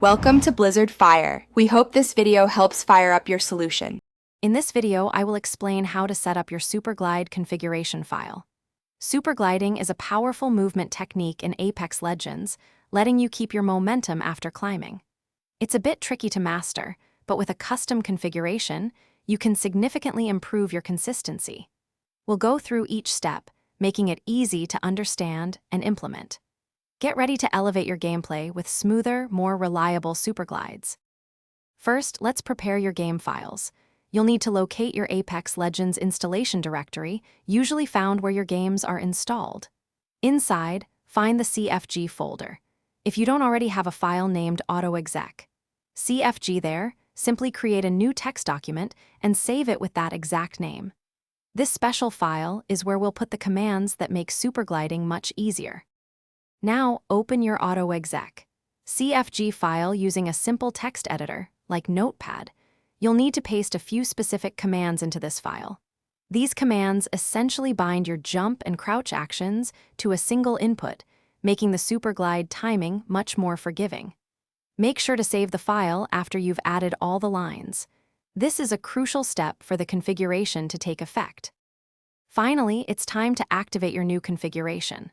Welcome to Blizzard Fire. We hope this video helps fire up your solution. In this video, I will explain how to set up your Super Glide configuration file. Super gliding is a powerful movement technique in Apex Legends, letting you keep your momentum after climbing. It's a bit tricky to master, but with a custom configuration, you can significantly improve your consistency. We'll go through each step, making it easy to understand and implement. Get ready to elevate your gameplay with smoother, more reliable super glides. First, let's prepare your game files. You'll need to locate your Apex Legends installation directory, usually found where your games are installed. Inside, find the CFG folder. If you don't already have a file named AutoExec CFG there, simply create a new text document and save it with that exact name. This special file is where we'll put the commands that make super gliding much easier. Now, open your AutoExec CFG file using a simple text editor, like Notepad. You'll need to paste a few specific commands into this file. These commands essentially bind your jump and crouch actions to a single input, making the super glide timing much more forgiving. Make sure to save the file after you've added all the lines. This is a crucial step for the configuration to take effect. Finally, it's time to activate your new configuration.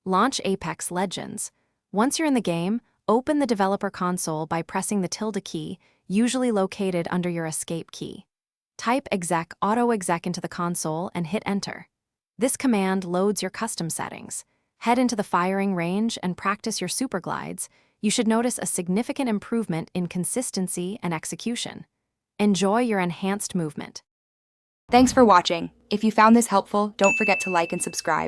Launch Apex Legends. Once you're in the game, open the developer console by pressing the tilde key, usually located under your escape key. Type AutoExec into the console and hit enter. This command loads your custom settings. Head into the firing range and practice your super glides. You should notice a significant improvement in consistency and execution. Enjoy your enhanced movement. Thanks for watching. If you found this helpful, don't forget to like and subscribe.